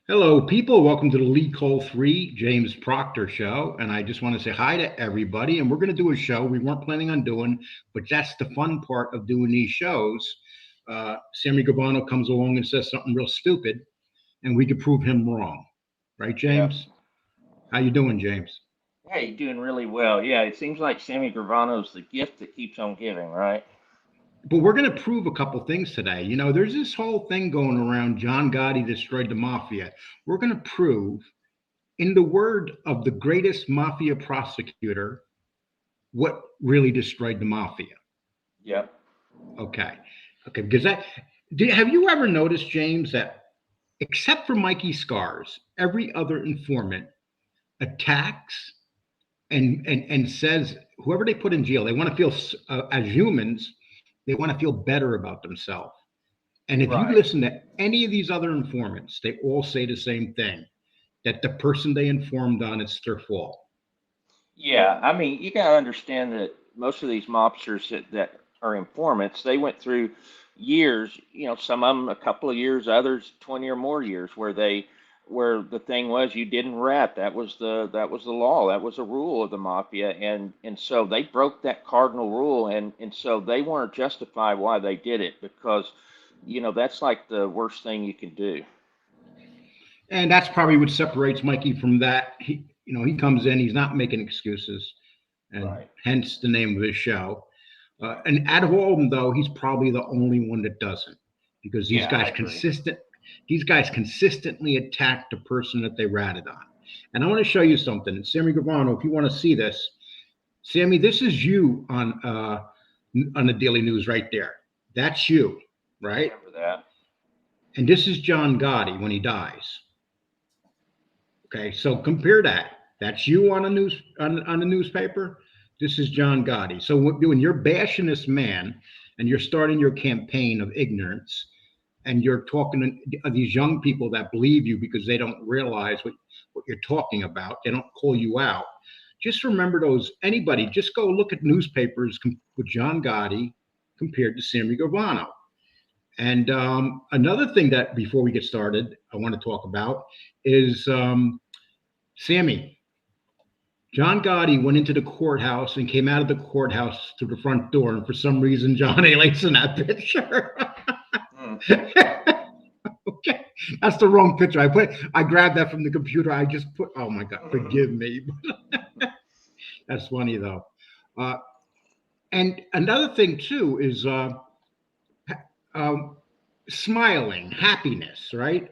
Hello, people. Welcome to the Lee Cole 3 James Proctor show. And I just want to say hi to everybody. And we're going to do a show we weren't planning on doing, but that's the fun part of doing these shows. Sammy Gravano comes along and says something real stupid, and we can prove him wrong. Right, Yeah. James? How you doing, James? Hey, doing really well. Yeah, it seems like Sammy Gravano's the gift that keeps on giving, right? But we're going to prove a couple things today. You know, there's this whole thing going around John Gotti destroyed the mafia. We're going to prove, in the word of the greatest mafia prosecutor, what really destroyed the mafia. Yep. Okay. Okay. Because have you ever noticed, James, that except for Mikey Scars, every other informant attacks and says whoever they put in jail, they want to feel as humans, they want to feel better about themselves. And if you Right. listen to any of these other informants, they all say the same thing, that the person they informed on, it's their fault. Yeah, I mean, you gotta understand that most of these mobsters that are informants, they went through years, some of them a couple of years, others 20 or more years, where the thing was you didn't rat. That was the law. That was a rule of the mafia, and so they broke that cardinal rule, and so they weren't justified why they did it because, that's like the worst thing you can do. And that's probably what separates Mikey from that. He comes in, he's not making excuses, and Right. hence the name of his show. And out of all of them, though, he's probably the only one that doesn't, because these Yeah, I guys agree. consistent. These guys consistently attack the person that they ratted on. And I want to show you something, Sammy Gravano. If you want to see this, Sammy, this is you on the Daily News right there. That's you, I right? remember that. And this is John Gotti when he dies. Okay, so compare that. That's you on a on the newspaper. This is John Gotti. So when you're bashing this man and you're starting your campaign of ignorance and you're talking to these young people that believe you because they don't realize what you're talking about, they don't call you out. Just remember those. Anybody, just go look at newspapers with John Gotti compared to Sammy Gravano. And another thing that before we get started, I want to talk about is Sammy. John Gotti went into the courthouse and came out of the courthouse to the front door, and for some reason, John A. Lake's in that picture. Hmm. Okay, that's the wrong picture. I grabbed that from the computer. I just put. Oh my God, forgive me. That's funny though. Uh, and another thing too is um, smiling, happiness. Right?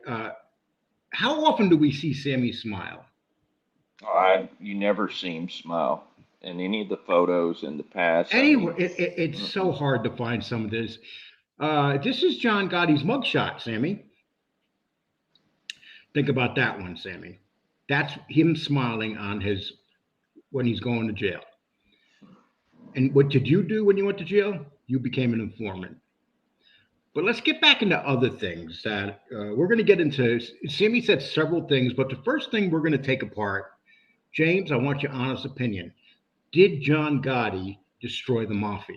How often do we see Sammy smile? You never see him smile in any of the photos in the past. I mean, Anyway, it's so mm-mm. hard to find some of this. This is John Gotti's mugshot, Sammy. Think about that one, Sammy. That's him smiling on his when he's going to jail. And what did you do when you went to jail? You became an informant. But let's get back into other things that we're going to get into. Sammy said several things, but the first thing we're going to take apart, James, I want your honest opinion. Did John Gotti destroy the mafia?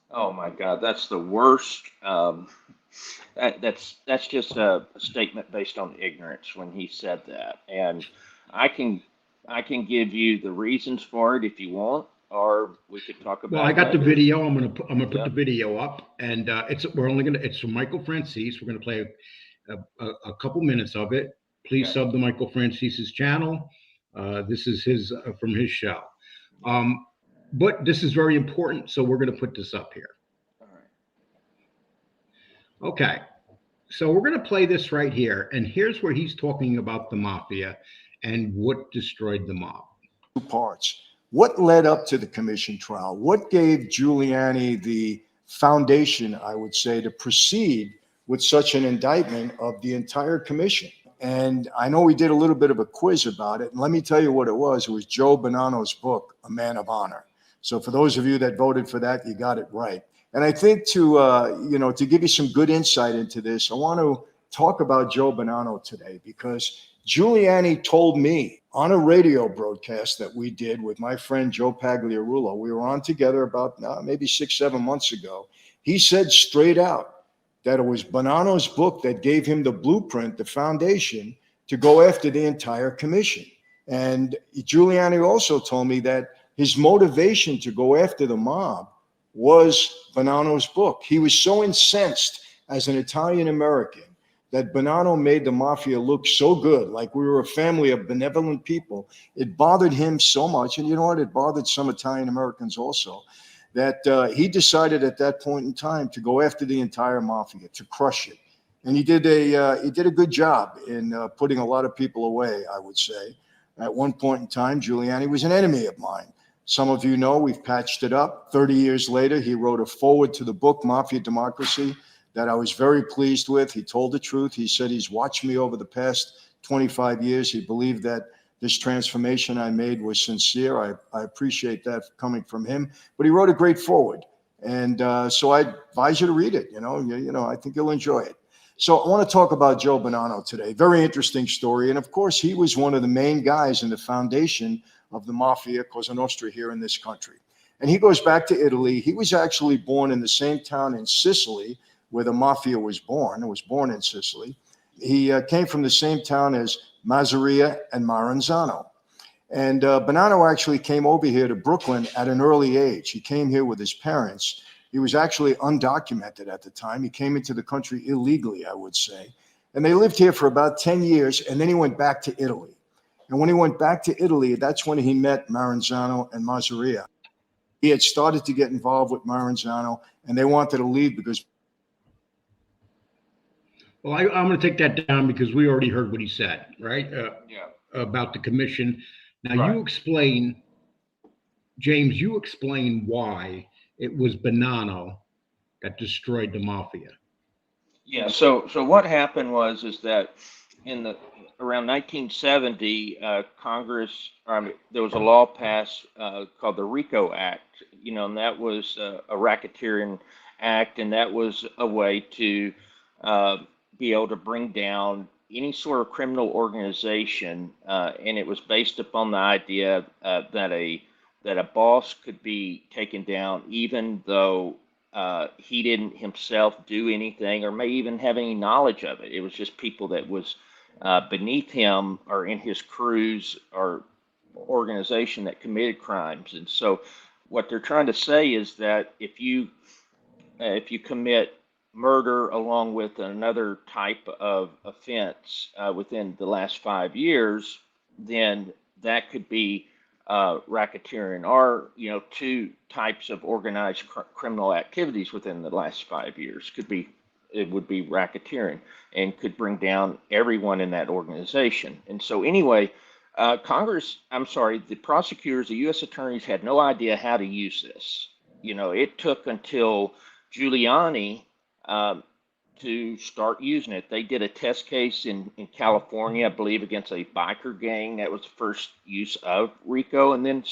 Oh my God, that's the worst. That's just a statement based on ignorance when he said that, and I can I can give you the reasons for it if you want, or we could talk Well, about I it got the later. video. I'm gonna put the Yep. video up, and it's from Michael Francis. We're gonna play a couple minutes of it. Please Okay. sub to Michael Francis's channel. This is his from his show. Yep. Um, but this is very important, so we're gonna put this up here. All right. Okay, so we're gonna play this right here, and here's where he's talking about the mafia and what destroyed the mob. Parts. What led up to the commission trial? What gave Giuliani the foundation, I would say, to proceed with such an indictment of the entire commission? And I know we did a little bit of a quiz about it. And let me tell you what it was. It was Joe Bonanno's book, A Man of Honor. So for those of you that voted for that, you got it right. And I think to give you some good insight into this, I want to talk about Joe Bonanno today because Giuliani told me on a radio broadcast that we did with my friend Joe Pagliarulo. We were on together about maybe 6, 7 months ago. He said straight out that it was Bonanno's book that gave him the blueprint, the foundation to go after the entire commission. And Giuliani also told me that his motivation to go after the mob was Bonanno's book. He was so incensed as an Italian American that Bonanno made the mafia look so good, like we were a family of benevolent people. It bothered him so much, and you know what? It bothered some Italian Americans also, that he decided at that point in time to go after the entire mafia, to crush it. And he did a good job in putting a lot of people away, I would say. At one point in time, Giuliani was an enemy of mine. Some of you know we've patched it up. 30 years later, he wrote a foreword to the book, Mafia Democracy, that I was very pleased with. He told the truth. He said he's watched me over the past 25 years. He believed that this transformation I made was sincere. I appreciate that coming from him. But he wrote a great foreword. And so I advise you to read it. You know, I think you'll enjoy it. So I want to talk about Joe Bonanno today. Very interesting story. And of course, he was one of the main guys in the foundation of the Mafia Cosa Nostra here in this country. And he goes back to Italy. He was actually born in the same town in Sicily where the Mafia was born. It was born in Sicily. He came from the same town as Masseria and Maranzano. And Bonanno actually came over here to Brooklyn at an early age. He came here with his parents. He was actually undocumented at the time. He came into the country illegally, I would say. And they lived here for about 10 years, and then he went back to Italy. And when he went back to Italy, that's when he met Maranzano and Masseria. He had started to get involved with Maranzano, and they wanted to leave because... Well, I'm going to take that down because we already heard what he said, right? About the commission. Now, Right. you explain, James, you explain why it was Bonanno that destroyed the Mafia. Yeah. So what happened is that around 1970, Congress, there was a law passed called the RICO Act, and that was a racketeering act, and that was a way to be able to bring down any sort of criminal organization, and it was based upon the idea that a boss could be taken down even though he didn't himself do anything or may even have any knowledge of it. It was just people that was beneath him or in his crews or organization that committed crimes. And so what they're trying to say is that if you commit murder along with another type of offense within the last 5 years, then that could be racketeering, or two types of organized criminal activities within the last 5 years it would be racketeering and could bring down everyone in that organization. And so anyway, the prosecutors, the U.S. attorneys had no idea how to use this. It took until Giuliani to start using it. They did a test case in California, I believe, against a biker gang. That was the first use of RICO. And then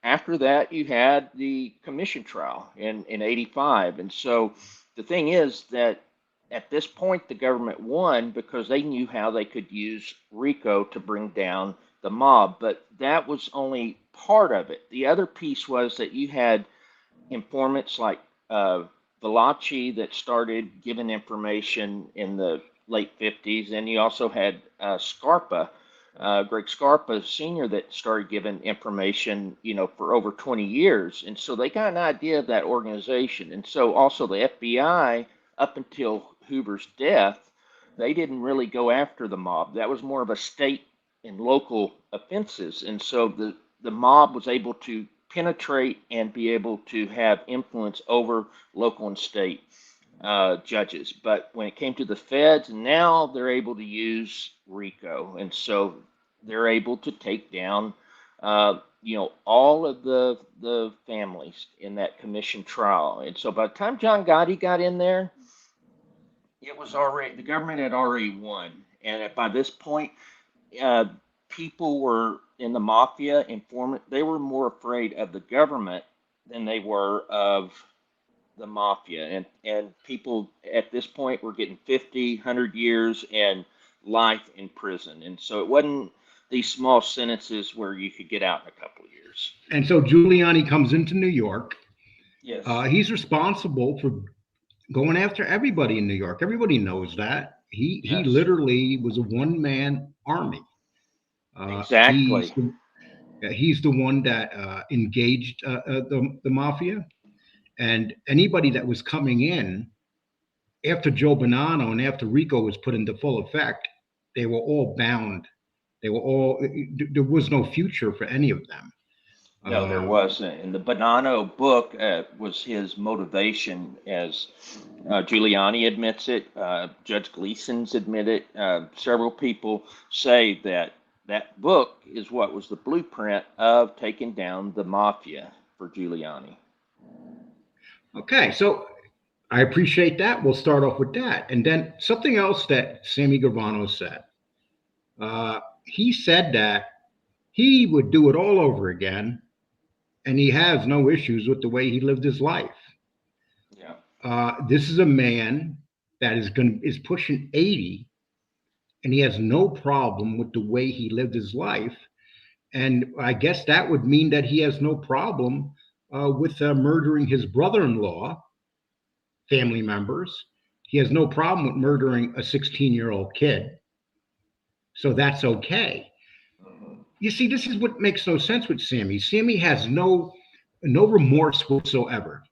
after that, you had the commission trial in 85. And so the thing is that at this point, the government won because they knew how they could use RICO to bring down the mob. But that was only part of it. The other piece was that you had informants like Valachi that started giving information in the late 50s. And you also had Scarpa, Greg Scarpa Sr., that started giving information, for over 20 years. And so they got an idea of that organization. And so also the FBI, up until Hoover's death, they didn't really go after the mob. That was more of a state and local offenses. And so the mob was able to penetrate and be able to have influence over local and state judges. But when it came to the feds, now they're able to use RICO. And so they're able to take down, all of the families in that commission trial. And so by the time John Gotti got in there, the government had already won. And by this point, people were in the Mafia informant. They were more afraid of the government than they were of the Mafia. And people at this point were getting 50, 100 years and life in prison. And so it wasn't these small sentences where you could get out in a couple of years. And so Giuliani comes into New York. Yes. He's responsible for going after everybody in New York. Everybody knows that. He Yes, literally was a one-man army. exactly. He's the one that engaged the mafia, and anybody that was coming in after Joe Bonanno and after Rico was put into full effect, they were all bound. They were all. There was no future for any of them. No, there wasn't. And the Bonanno book was his motivation, as Giuliani admits it. Judge Gleason's admitted. Several people say that that book is what was the blueprint of taking down the mafia for Giuliani. Okay, so I appreciate that. We'll start off with that, and then something else that Sammy Gravano said. He said that he would do it all over again, and he has no issues with the way he lived his life. Yeah. This is a man that is pushing 80, and he has no problem with the way he lived his life. And I guess that would mean that he has no problem with murdering his brother-in-law, family members. He has no problem with murdering a 16-year-old kid. So that's okay. You see, this is what makes no sense with Sammy. Sammy has no remorse whatsoever.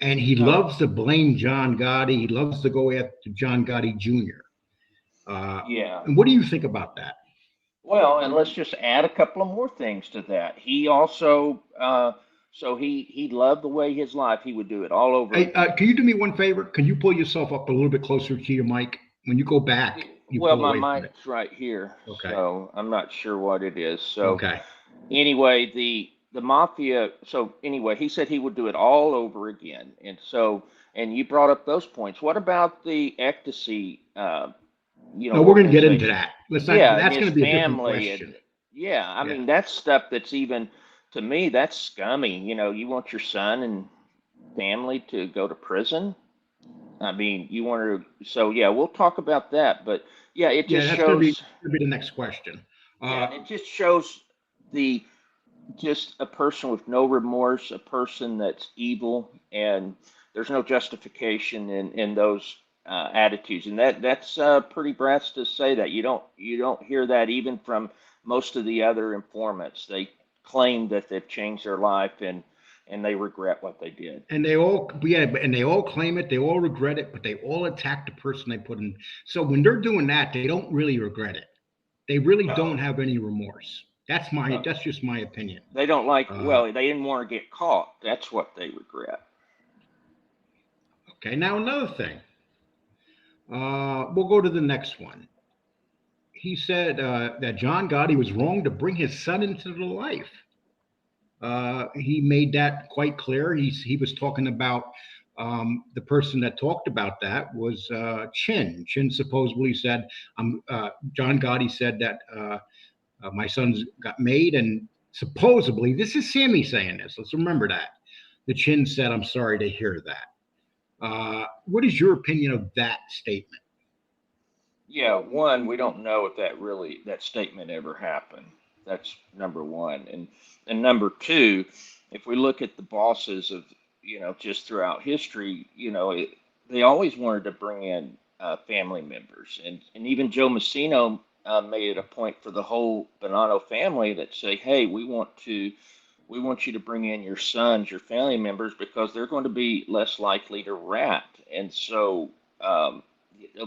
And he No. loves to blame John Gotti. He loves to go after John Gotti Jr. Yeah. And what do you think about that? Well, and let's just add a couple of more things to that. He also, so he loved the way his life. He would do it all over Hey, again. can you do me one favor? Can you pull yourself up a little bit closer to your mic? When you go back, you Well, pull my away from it. mic's right here, Okay. so I'm not sure what it is. So Okay. anyway, the mafia. So anyway, he said he would do it all over again, and so and you brought up those points. What about the ecstasy? No, we're going to get into Organization? that. Let's not. Yeah, and That's his going to be a different family, and question. yeah, I Yeah. mean that's stuff that's even to me that's scummy. You want your son and family to go to prison. I mean, you want to. So yeah, we'll talk about that. But yeah, it Yeah, just that's going shows. to be the next question. Yeah, Uh, and it just shows the just a person with no remorse, a person that's evil, and there's no justification in those attitudes, and that's pretty brass to say that you don't hear that even from most of the other informants. They claim that they've changed their life and they regret what they did. and they all, yeah, and they all claim it. They all regret it, but they all attack the person they put in. So when they're doing that, they don't really regret it. They really don't No, have any remorse. no, That's just my opinion. they don't like. Uh, Well, they didn't want to get caught. That's what they regret. okay, now another thing. We'll go to the next one. He said that John Gotti was wrong to bring his son into the life. He made that quite clear. He was talking about the person that talked about that was Chin. Chin supposedly said, John Gotti said that my son's got made, and supposedly, this is Sammy saying this. Let's remember that. The Chin said, I'm sorry to hear that. What is your opinion of that statement? Yeah, one, we don't know if that statement ever happened. That's number one. And number two, if we look at the bosses of, just throughout history, they always wanted to bring in family members. And even Joe Messino made it a point for the whole Bonanno family that say, hey, we want you to bring in your sons, your family members, because they're going to be less likely to rat. And so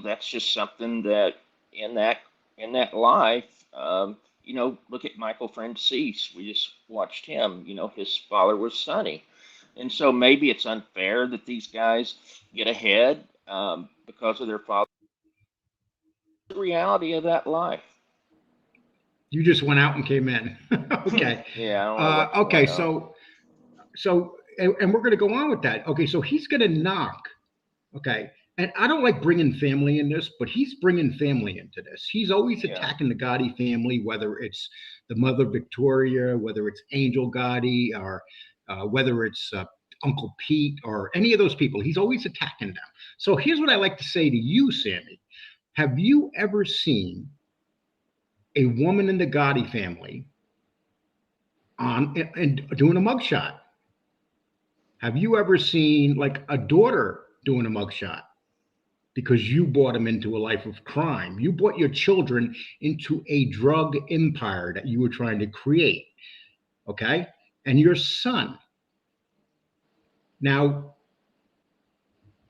that's just something that in that in that life, look at Michael Francis. We just watched him. His father was Sonny, and so maybe it's unfair that these guys get ahead because of their father. The reality of that life. You just went out and came in. Okay. Yeah, I don't know what's Okay. going on. And we're going to go on with that. Okay. So he's going to knock. Okay. And I don't like bringing family in this, but he's bringing family into this. He's always Yeah, attacking the Gotti family, whether it's the mother Victoria, whether it's Angel Gotti, or whether it's Uncle Pete, or any of those people. He's always attacking them. So here's what I like to say to you, Sammy. Have you ever seen a woman in the Gotti family on and doing a mugshot? Have you ever seen like a daughter doing a mugshot? because you brought him into a life of crime. You brought your children into a drug empire that you were trying to create. Okay. And your son. Now,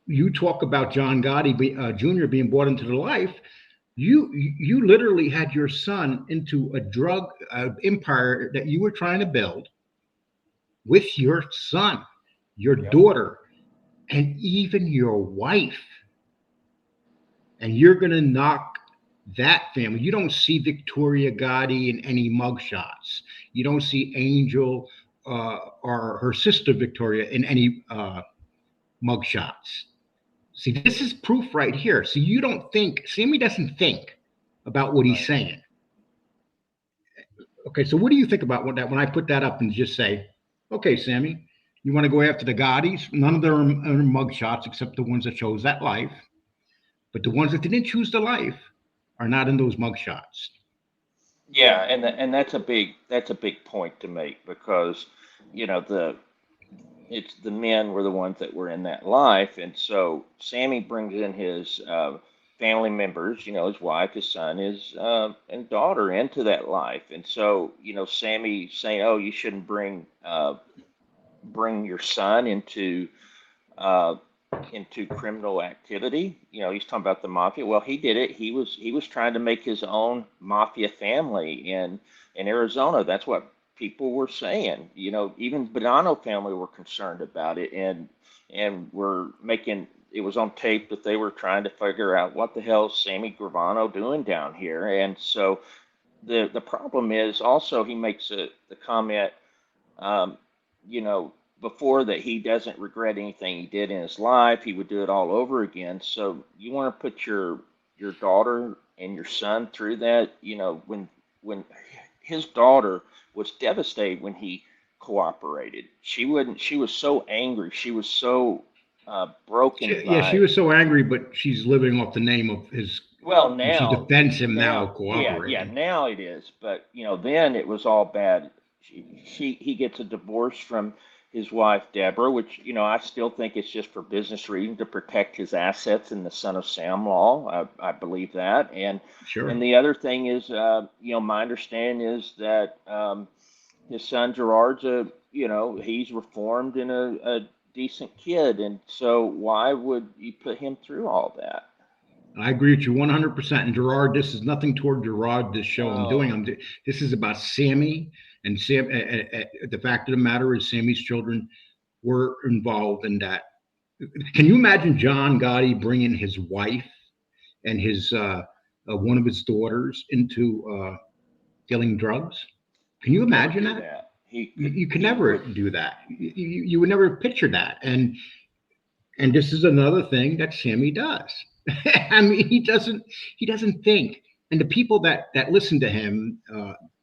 you talk about John Gotti Jr. being brought into the life. You literally had your son into a drug empire that you were trying to build with your son, your daughter, and even your wife. And you're going to knock that family. You don't see Victoria Gotti in any mugshots. You don't see Angel or her sister Victoria in any mugshots. See, this is proof right here. So you don't think, Sammy doesn't think about what he's saying. Okay, so what do you think about when I put that up and just say, okay, Sammy, you want to go after the Gottis? None of them are mugshots except the ones that chose that life. But the ones that didn't choose the life are not in those mugshots. Yeah, and that's a big point to make, because it's the men were the ones that were in that life, and so Sammy brings in his family members, his wife, his son, his and daughter into that life, and so Sammy saying, "Oh, you shouldn't bring your son uh, into criminal activity." He's talking about the mafia. Well, he did it. He was trying to make his own mafia family in Arizona. That's what people were saying. Even Bonanno family were concerned about it, and were making. It was on tape that they were trying to figure out what the hell is Sammy Gravano doing down here. And so the problem is also he makes the comment, um, you know, before, that he doesn't regret anything he did in his life. He would do it all over again. So you want to put your daughter and your son through that? When his daughter was devastated when he cooperated. She wouldn't. She was so angry. She was so broken She by. was so angry, but she's living off the name of his. Well, She now, defends him now yeah, cooperating. now it is. But then it was all bad. He gets a divorce from his wife Deborah, which I still think it's just for business reasons to protect his assets in the Son of Sam law. I believe that. And Sure. the other thing is, my understanding is that his son Gerard's he's reformed and a decent kid, and so why would you put him through all that? I agree with you 100%. And Gerard, this is nothing toward Gerard, this show I'm doing. No. This is about Sammy and Sam. The fact of the matter is, Sammy's children were involved in that. Can you imagine John Gotti bringing his wife and his one of his daughters into dealing drugs? Can you He'd never imagine do that? that. He could. You could He never would. do that. You would never picture that. And this is another thing that Sammy does. I mean, he doesn't think. And the people that listen to him,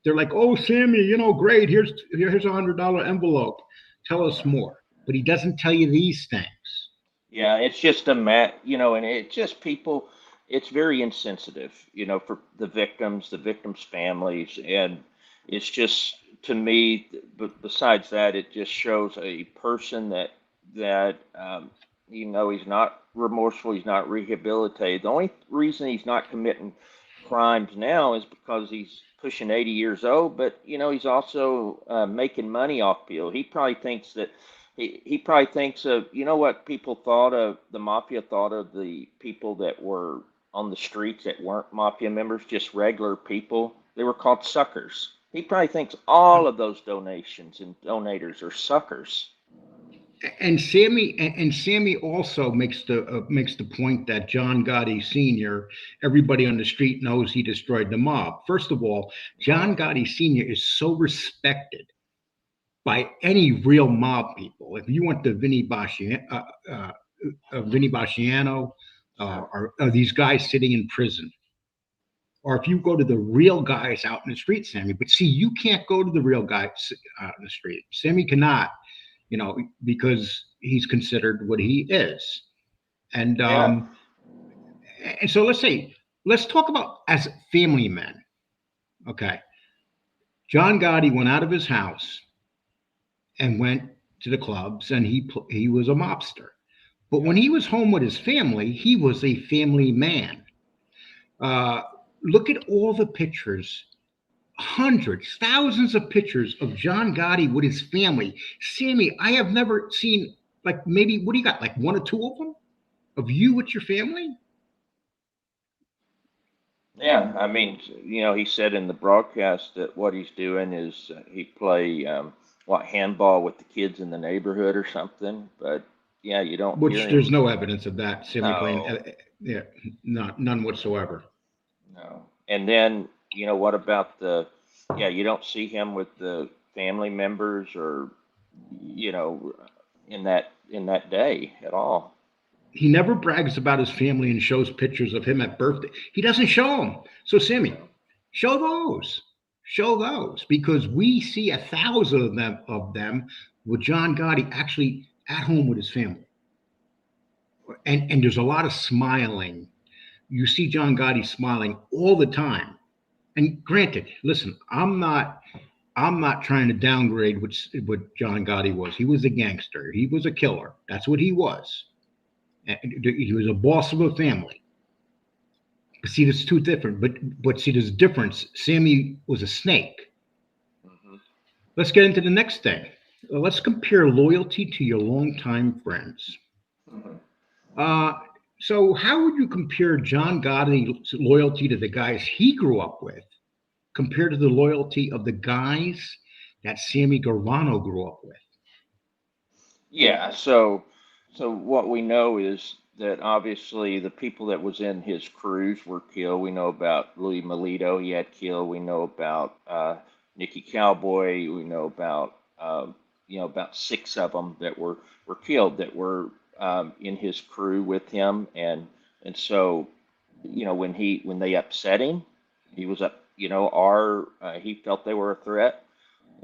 they're like, "Oh, Sammy, great. Here's $100 envelope. Tell us more." But he doesn't tell you these things. Yeah, it's just and it's just people. It's very insensitive, for the victims' families, and it's just, to me. But besides that, it just shows a person that he's not remorseful, he's not rehabilitated. The only reason he's not committing crimes now is because he's pushing 80 years old, but he's also making money off people. He probably thinks that he probably thinks of, what people thought of, the mafia thought of the people that were on the streets that weren't mafia members, just regular people. They were called suckers. He probably thinks all of those donations and donators are suckers. And Sammy also makes the point that John Gotti Sr. Everybody on the street knows he destroyed the mob. First of all, John Gotti Sr. is so respected by any real mob people. If you went to Vinny Basciano, or these guys sitting in prison, or if you go to the real guys out in the street, Sammy. But see, you can't go to the real guys out in the street. Sammy cannot, because he's considered what he is. And Yeah. and so let's talk about as family men. Okay, John Gotti went out of his house and went to the clubs, and he was a mobster. But when he was home with his family, he was a family man. Uh, Look at all the pictures, hundreds, thousands of pictures of John Gotti with his family. Sammy, I have never seen, like, maybe, what do you got, like one or two of them of you with your family? Yeah, I mean, he said in the broadcast that what he's doing is he play what handball with the kids in the neighborhood or something. But yeah, you don't hear Which there's him. no evidence of that. Sammy playing, No, yeah, none whatsoever. no. And then what about the? Yeah, you don't see him with the family members or you know in that day at all. He never brags about his family and shows pictures of him at birthday. He doesn't show them. So Sammy, show those, show those, because we see 1,000 of them with John Gotti actually at home with his family, and there's a lot of smiling. You see John Gotti smiling all the time. And granted, listen, I'm not trying to downgrade what John Gotti was. He was a gangster. He was a killer. That's what he was. And he was a boss of a family. But see, there's two different. But see, there's a difference. Sammy was a snake. Hmm. Let's get into the next thing. Let's compare loyalty to your longtime friends. Hmm. Uh, so, how would you compare John Gotti's loyalty to the guys he grew up with compared to the loyalty of the guys that Sammy Gravano grew up with? Yeah, so what we know is that obviously the people that was in his crews were killed. We know about Louis Melito, he had killed. We know about Nicky Cowboy. We know about six of them that were killed that were in his crew with him, and so when they upset him, he was up. He felt they were a threat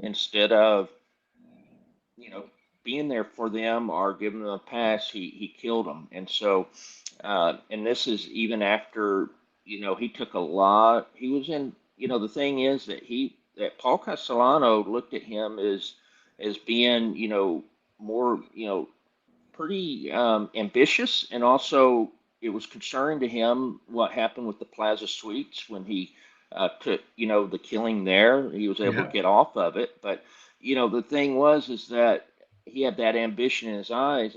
instead of you know, being there for them or giving them a pass, he killed them. And so, and this is even after, he took a lot. He was in, the thing is that Paul Castellano looked at him as being, more, pretty ambitious, and also it was concerning to him what happened with the Plaza Suites when he took, the killing there. He was able to Yeah. get off of it, but the thing was is that he had that ambition in his eyes,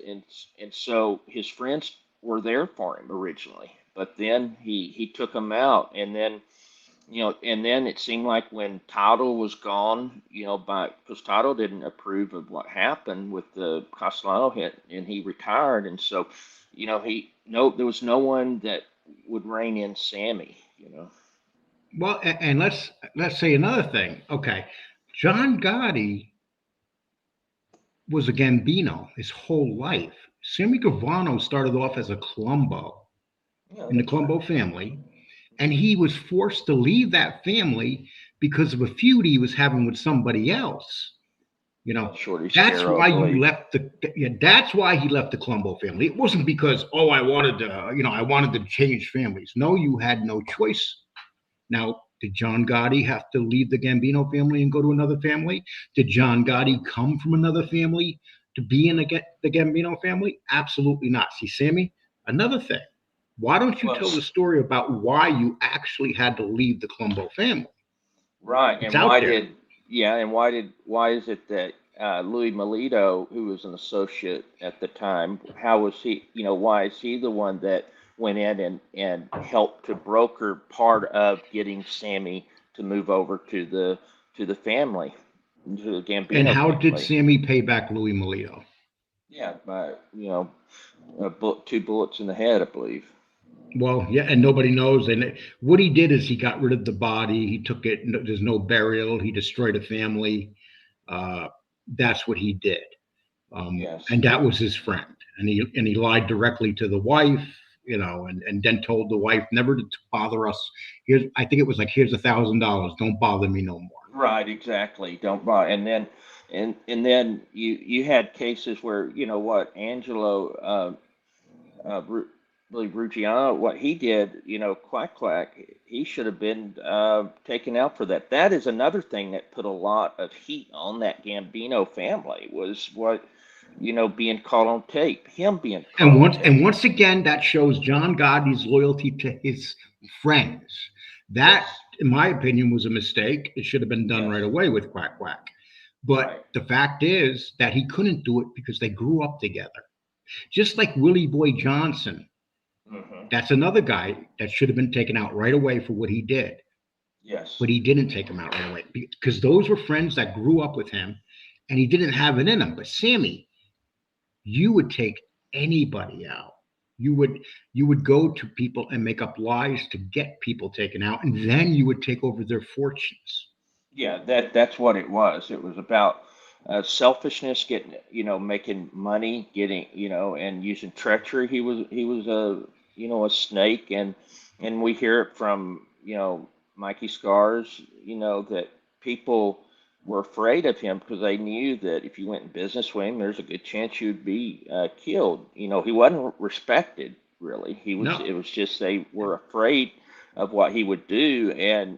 and so his friends were there for him originally, but then he took them out, and then it seemed like when Tuttle was gone, because Tuttle didn't approve of what happened with the Castellano hit, and he retired, and so, there was no one that would rein in Sammy. Well, and let's say another thing. Okay, John Gotti was a Gambino his whole life. Sammy Gravano started off as a Colombo Yeah, in the that's right. Colombo family, and he was forced to leave that family because of a feud he was having with somebody else. You Yeah, know, Shorty that's Sparrow, I why you believe. left the. Yeah, that's why he left the Colombo family. It wasn't because, oh, I wanted to change families. No, you had no choice. Now, did John Gotti have to leave the Gambino family and go to another family? Did John Gotti come from another family to be in the Gambino family? Absolutely not. See, Sammy, another thing. Why don't you Well, tell the story about why you actually had to leave the Colombo family? right, It's and out there. why is it that Louis Melito, who was an associate at the time, how was he? Why is he the one that went in and helped to broker part of getting Sammy to move over to the family, to the And Gambino how did family? Sammy pay back Louis Melito? Yeah, by two bullets in the head, I believe. Well, yeah, and nobody knows. And what he did is he got rid of the body. He took it. There's no burial. He destroyed a family. Uh, that's what he did. Yes. And that was his friend. And he lied directly to the wife, and then told the wife never to bother us. I think it was like, here's $1,000. Don't bother me no more. Right, exactly. Don't buy. And then you had cases where what Angelo believe Ruggiano, what he did, Quack Quack, he should have been taken out for that. That is another thing that put a lot of heat on that Gambino family was what being caught on tape, him being caught And on once tape. and once again, that shows John Gotti's loyalty to his friends. That, Yes, in my opinion, was a mistake. It should have been done yes, right away with Quack Quack. But right. the fact is that he couldn't do it because they grew up together. Just like Willie Boy Johnson, Hmm. that's another guy that should have been taken out right away for what he did. Yes. But he didn't take him out right away because those were friends that grew up with him and he didn't have it in him. But Sammy, you would take anybody out. You would go to people and make up lies to get people taken out, and then you would take over their fortunes. Yeah, that's what it was. It was about selfishness, getting, making money, getting, and using treachery. He was a snake, and we hear it from Mikey Scars, that people were afraid of him because they knew that if you went in business with him, there's a good chance you'd be killed. He wasn't respected really. No, It was just they were afraid of what he would do, and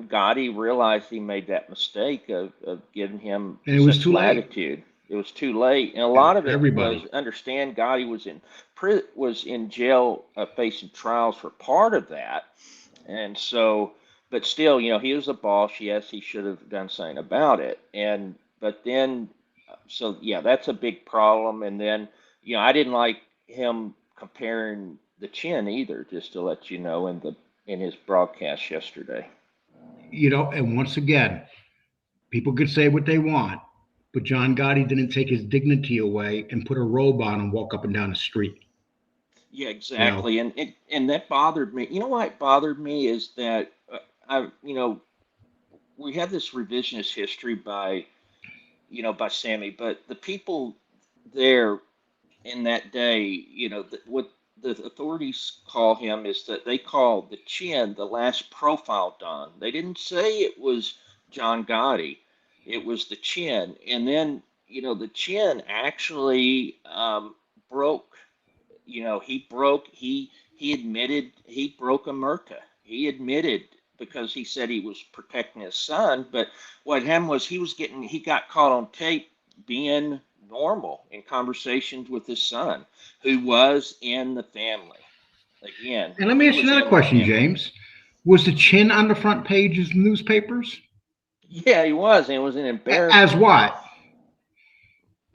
Gotti realized he made that mistake of giving him and it was such too late. latitude. It was too late, and a Yeah, lot of for it was, everybody. understand, Gotti was in jail, facing trials for part of that, and so, but still, he was the boss. Yes, he should have done something about it, and but then, so yeah, that's a big problem. And then, I didn't like him comparing the chin either, just to let you know, in his broadcast yesterday. And once again, people could say what they want, but John Gotti didn't take his dignity away and put a robe on and walk up and down the street. Yeah, You know, exactly, and that bothered me. You know why it bothered me is that, we have this revisionist history by Sammy, but the people there in that day, what the authorities call him is that they call the chin the last profile Don. They didn't say it was John Gotti, it was the chin. And then, the chin actually broke. He admitted he broke a Merca. He admitted, because he said he was protecting his son. But what happened was he got caught on tape being normal in conversations with his son, who was in the family. Again, and let me he ask you was another in the question, family. James. Was the chin on the front pages of newspapers? Yeah, he was, and it was an As embarrassment. what?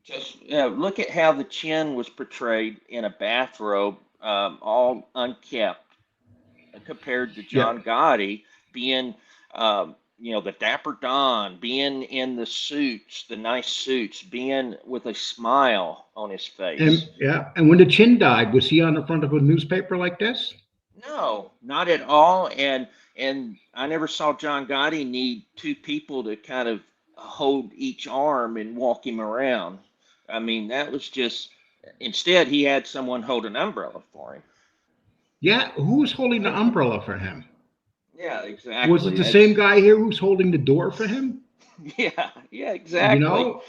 Just look at how the chin was portrayed in a bathrobe, all unkept, compared to Yeah. John Gotti being, the Dapper Don, being in the suits, the nice suits, being with a smile on his face. And yeah, and when the chin died, was he on the front of a newspaper like this? No, not at all. And I never saw John Gotti need two people to kind of hold each arm and walk him around. I mean, that was just, instead he had someone hold an umbrella for Yeah, who was holding the him. umbrella for him? Yeah, Was it exactly. the same That's guy here who's holding the door for him? yeah, You exactly. know,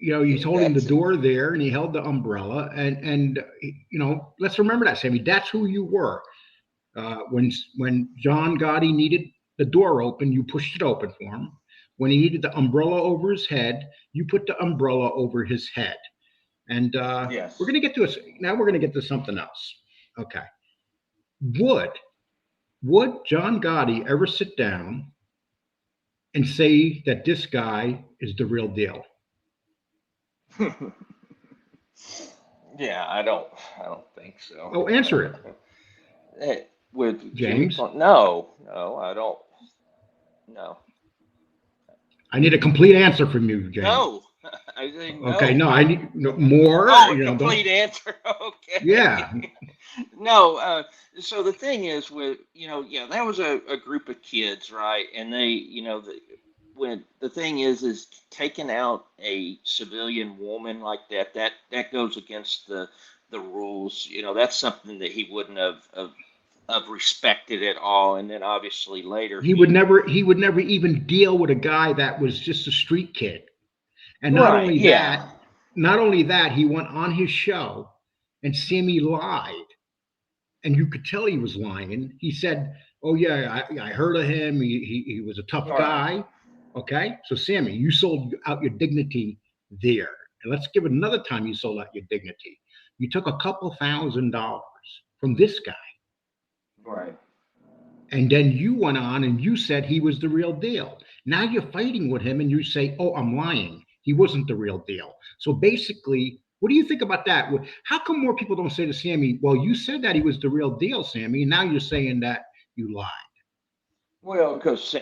he's holding the That's door there, and he held the umbrella, and let's remember that, Sammy. That's who you were. When John Gotti needed the door open, you pushed it open for him. When he needed the umbrella over his head, you put the umbrella over his head. And we're yes. going to get to us now. We're going to get to something else. Okay. Would would John Gotti ever sit down and say that this guy is the real deal? Yeah, I don't think so. Oh, answer it, With Jimmy James. Cl no, I don't. No, I need a complete answer from you, James. no. I say Okay, no. no, I need more. Oh, a Don't. complete answer. Yeah, Okay. No. So the thing is, with yeah, that was a group of kids, right? And they, when the thing is taking out a civilian woman like that, that goes against the rules. That's something that he wouldn't have respected at all. And then obviously later he would he, never. He would never even deal with a guy that was just a street kid. And not right? only Yeah. that, he went on his show and Sammy lied. And you could tell he was lying. He said, "Oh yeah, I heard of him. He was a tough Right. guy." Okay, so Sammy, you sold out your dignity there, and let's give it another time you sold out your dignity. You took a couple $1,000 from this guy. Right. And then you went on and you said he was the real deal. Now you're fighting with him and you say, oh, I'm lying. He wasn't the real deal. So basically, what do you think about that? How come more people don't say to Sammy, well, you said that he was the real deal, Sammy, and now you're saying that you lied? Well, because,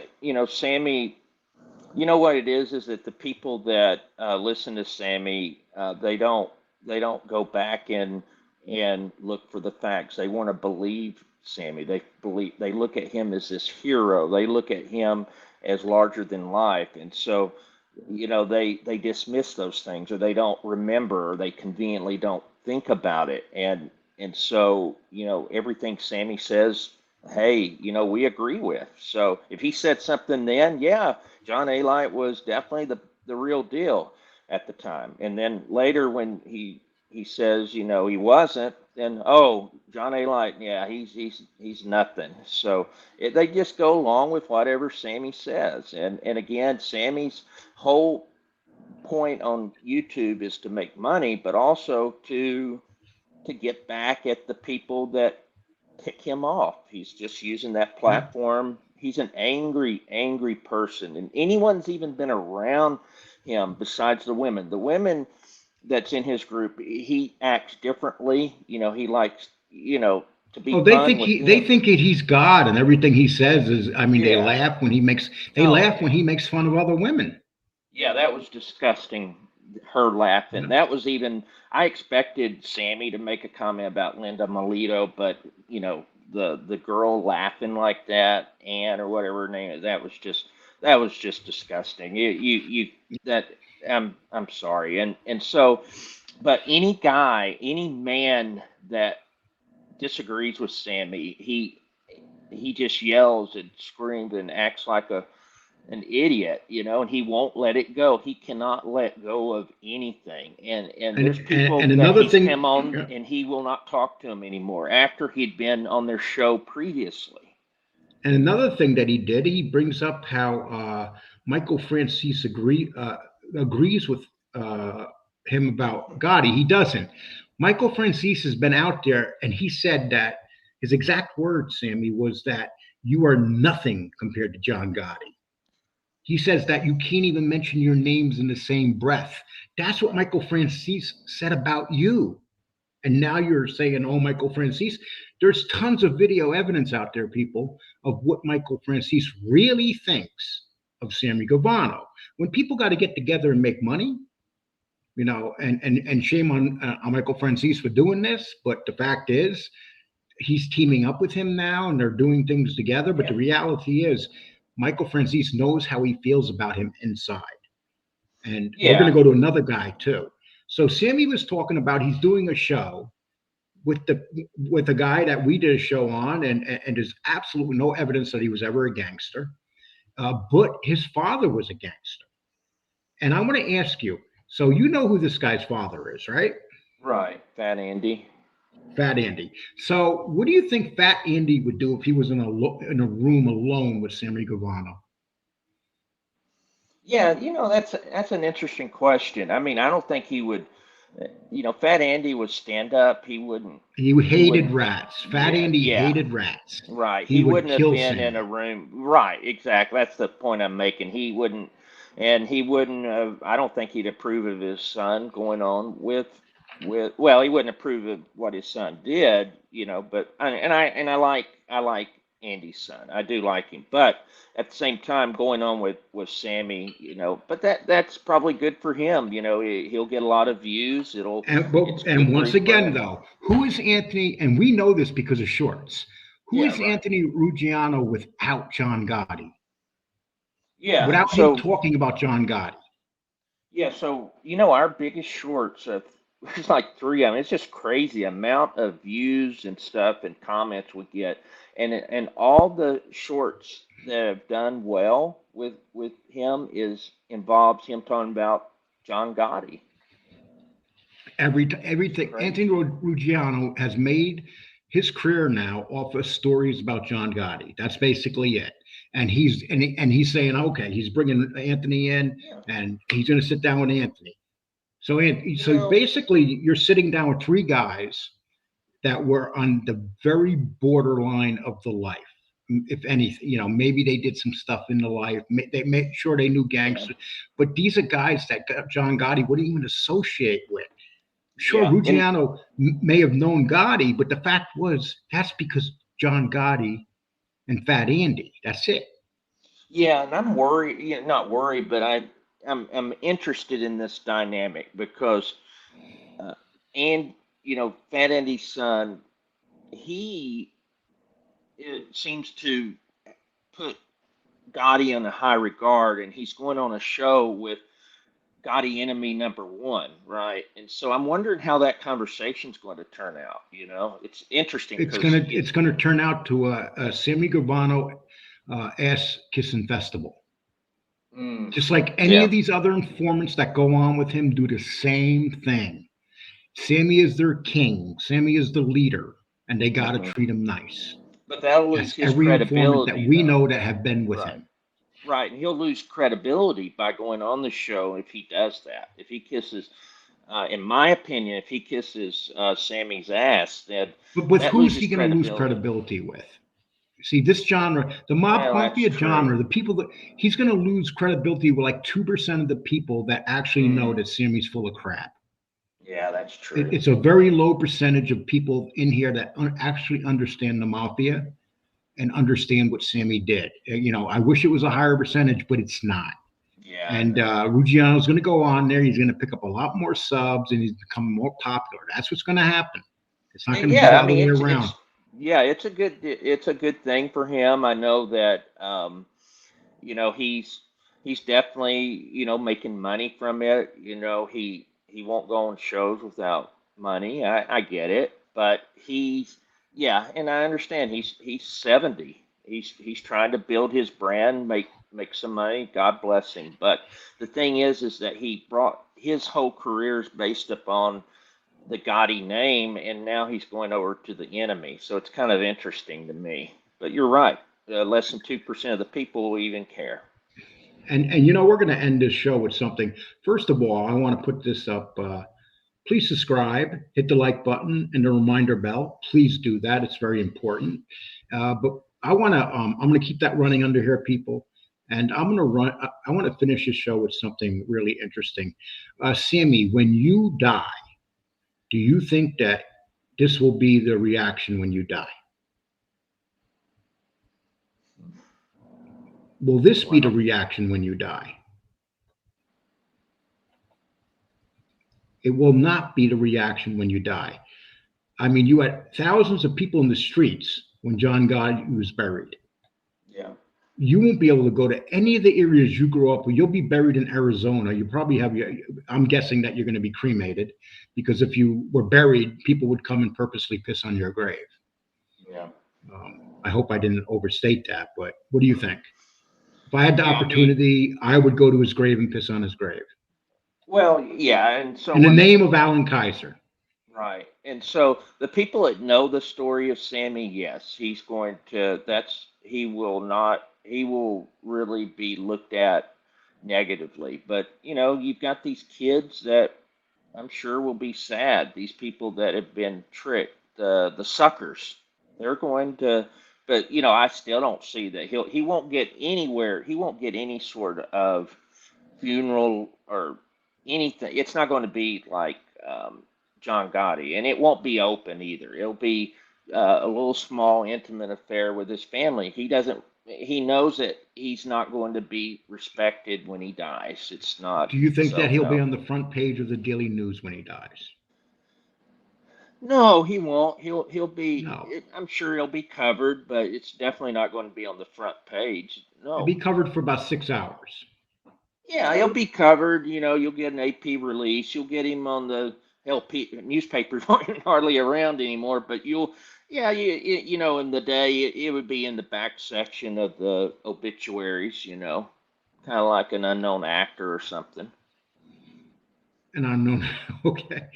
Sammy, you know what it is that the people that listen to Sammy, they don't go back and look for the facts. They want to believe Sammy. They look at him as this hero. They look at him as larger than life, and so they dismiss those things, or they don't remember, or they conveniently don't think about it, and so everything Sammy says, hey, we agree with. So if he said something then, yeah, John A. Light was definitely the real deal at the time. And then later when he says, he wasn't, then, oh, John A. Light, yeah, he's nothing. So they just go along with whatever Sammy says. And again, Sammy's whole point on YouTube is to make money, but also to get back at the people that tick him off. He's just using that platform. He's an angry, angry person. And anyone's even been around him besides the women that's in his group, he acts differently. He likes, to be Oh, they fun think with they him. think he's God, and everything he says is. I mean, they Yeah. laugh when he makes Oh, when he makes fun of other women. yeah, that was disgusting. Her laughing. Yeah. That was even. I expected Sammy to make a comment about Linda Melito, but the girl laughing like that, Ann or whatever her name is, that was just disgusting. You that I'm sorry, and so, but any man that disagrees with Sammy, he just yells and screams and acts like an idiot, and he won't let it go. He cannot let go of anything. And there's people And that another he's thing, come on yeah. and he will not talk to them anymore after he'd been on their show previously. And another thing that he did, he brings up how Michael Francis agrees with him about Gotti. He doesn't. Michael Francis has been out there, and he said that his exact words, Sammy, was that you are nothing compared to John Gotti. He says that you can't even mention your names in the same breath. That's what Michael Francis said about you. And now you're saying, oh, Michael Francis. There's tons of video evidence out there, people, of what Michael Francis really thinks of Sammy Gravano. When people got to get together and make money, and shame on Michael Francis for doing this, but the fact is, he's teaming up with him now, and they're doing things together. But the reality is, Michael Francis knows how he feels about him inside. And we're going to Yeah. go to another guy too. So Sammy was talking about he's doing a show with a guy that we did a show on, and there's absolutely no evidence that he was ever a gangster, but his father was a gangster. And I want to ask you, so you know who this guy's father is, right? Right. Fat Andy. Fat Andy. So what do you think Fat Andy would do if he was in a room alone with Sammy Gravano? Yeah, that's an interesting question. I mean, I don't think he would. Fat Andy would stand up. He wouldn't. He He hated wouldn't. rats. Fat Yeah, Andy yeah. hated rats. Right. He He would wouldn't have kill been in a Sammy. room. Right. Exactly. That's the point I'm making. He wouldn't, and he wouldn't have, I don't think he'd approve of his son going on well, he wouldn't approve of what his son did, but, I like Andy's son. I do like him. But at the same time, going on with Sammy, but that's probably good for him. He'll get a lot of views. It's good And for once his again, brand. though, who is Anthony? And we know this because of shorts. Who Yeah. is Right. Anthony Ruggiano without John Gotti? Yeah. Without him So. talking about John Gotti? Yeah, so our biggest shorts of it's like three. I mean, it's just crazy amount of views and stuff and comments we get, and all the shorts that have done well with him involves him talking about John Gotti. It's Everything. Anthony crazy. Ruggiano has made his career now off of stories about John Gotti. That's basically it. And he's saying, okay, he's bringing Anthony in, Yeah. and he's going to sit down with Anthony. So, so basically, you're sitting down with three guys that were on the very borderline of the life. If anything, maybe they did some stuff in the life. They made sure they knew gangsters, but these are guys that John Gotti wouldn't even associate with. Sure, Ruggiano may have known Gotti, but the fact was that's because John Gotti and Fat Andy. That's it. Yeah, and I'm worried, not worried, but I'm interested in this dynamic because, and Fat Andy's son, he it seems to put Gotti in a high regard, and he's going on a show with Gotti enemy number one, right? And so I'm wondering how that conversation's going to turn out. It's interesting. It's gonna turn out to a Sammy Gravano ass kissing festival. Just like any of these other informants that go on with him do the same thing. Sammy is their king. Sammy is the leader, and they got to treat him nice. But that'll lose his every credibility. Informant that we know that have been with him. Right, and he'll lose credibility by going on the show if he does that. If he kisses, in my opinion, if he kisses Sammy's ass, then but who's he going to lose credibility with? See, this genre, the Mafia genre, the people that he's going to lose credibility with like 2% of the people that actually know that Sammy's full of crap. Yeah, that's true. It's a very low percentage of people in here that actually understand the Mafia and understand what Sammy did. I wish it was a higher percentage, but it's not. Yeah. And Ruggiano's going to go on there. He's going to pick up a lot more subs, and he's become more popular. That's what's going to happen. It's not going to be the other way around. It's a good thing for him. I know that he's definitely making money from it. He won't go on shows without money. I get it, but and I understand he's 70. He's trying to build his brand, make some money. God bless him. But the thing is that he brought his whole career is based upon the Gotti name, and now he's going over to the enemy. So it's kind of interesting to me. But you're right. Less than 2% of the people will even care. And we're going to end this show with something. First of all, I want to put this up. Please subscribe, hit the like button, and the reminder bell. Please do that. It's very important. But I want to. I'm going to keep that running under here, people. And I want to finish this show with something really interesting. Sammy, when you die, do you think that this will be the reaction when you die? Will this be the reaction when you die? It will not be the reaction when you die. I mean, you had thousands of people in the streets when John Gotti was buried. Yeah. You won't be able to go to any of the areas you grew up with. You'll be buried in Arizona. You probably have I'm guessing that you're going to be cremated, because if you were buried, people would come and purposely piss on your grave. Yeah. I hope I didn't overstate that, but what do you think? If I had the opportunity, I would go to his grave and piss on his grave. Well, yeah, and so in the name of Alan Kaiser. Right. And so the people that know the story of Sammy, yes, he will really be looked at negatively. But, you've got these kids that I'm sure will be sad. These people that have been tricked, the suckers, they're going to, but, I still don't see that he won't get anywhere. He won't get any sort of funeral or anything. It's not going to be like, John Gotti, and it won't be open either. It'll be a little small, intimate affair with his family. He knows that he's not going to be respected when he dies. It's not. Do you think that he'll be on the front page of the Daily News when he dies? No, he won't. He'll be. No. I'm sure he'll be covered, but it's definitely not going to be on the front page. No. He'll be covered for about 6 hours. Yeah, he'll be covered. You'll get an AP release. You'll get him on the LP newspapers aren't hardly around anymore, but in the day it would be in the back section of the obituaries, kind of like an unknown actor or something. An unknown, okay.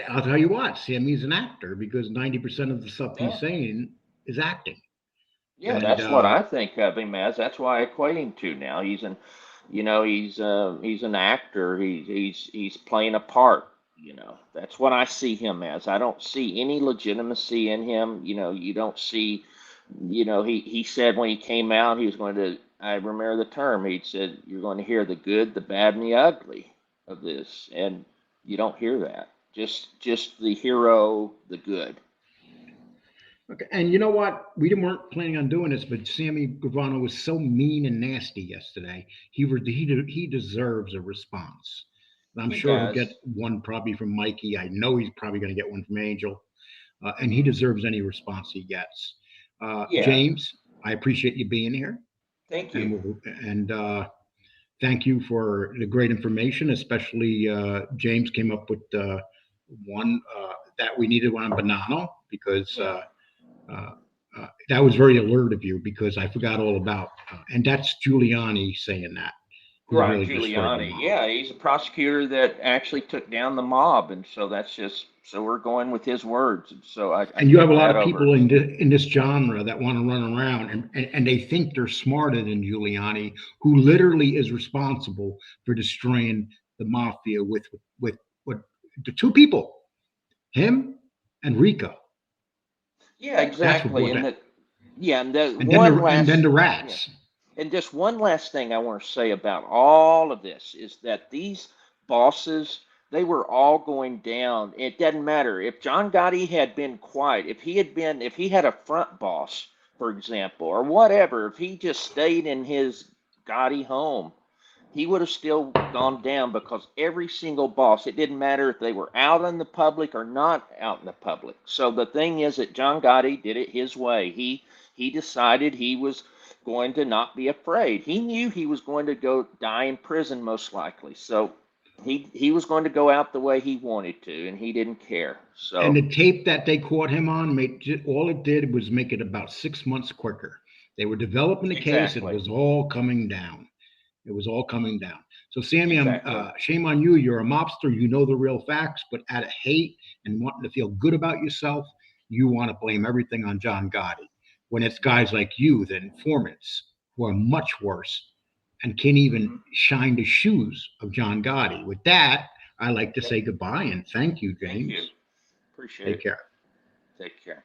I'll tell you what, Sammy's an actor, because 90% of the stuff he's saying is acting. Yeah, and that's what I think of him as. That's why I equate him to now. He's an He's an actor. He's playing a part. That's what I see him as. I don't see any legitimacy in him. You don't see. He said when he came out, he was going to. I remember the term. He said, "You're going to hear the good, the bad, and the ugly of this," and you don't hear that. Just the hero, the good. Okay, and you know what? Weren't planning on doing this, but Sammy Gravano was so mean and nasty yesterday. He deserves a response. And I'm He sure he'll get does. one probably from Mikey. I know he's probably going to get one from Angel, and he deserves any response he gets. Yeah. James, I appreciate you being here, Thank you. and thank you for the great information. Especially James came up with one that we needed one on Banano because. Yeah. That was very alert of you because I forgot all about, and that's Giuliani saying that, who Right, really destroyed the Giuliani. mob. Yeah, he's a prosecutor that actually took down the mob, and so so we're going with his words, and so I And you have take a lot that of over. people in this genre that want to run around and they think they're smarter than Giuliani, who literally is responsible for destroying the mafia with the two people, him and Rico. Yeah, That's what exactly, brought that. and the And then the yeah, rats. and just one last thing I want to say about all of this is that these bosses, they were all going down. It doesn't matter if John Gotti had been quiet, if he had a front boss, for example, or whatever, if he just stayed in his Gotti home, he would have still gone down because every single boss, it didn't matter if they were out in the public or not out in the public. So the thing is that John Gotti did it his way. He decided he was going to not be afraid. He knew he was going to go die in prison most likely. So he was going to go out the way he wanted to, and he didn't care. And So the tape that they caught him on made all it did was make it about 6 months quicker. They were developing the case. It exactly, was all coming down. It was all coming down. So, Sammy, I'm exactly. shame on you. You're a mobster. You know the real facts, but out of hate and wanting to feel good about yourself, you want to blame everything on John Gotti. When it's guys like you, the informants, who are much worse and can't even Hmm. shine the shoes of John Gotti. With that, I like to Yep. say goodbye and thank you, Thank you. James. Appreciate Take it. care. Take care.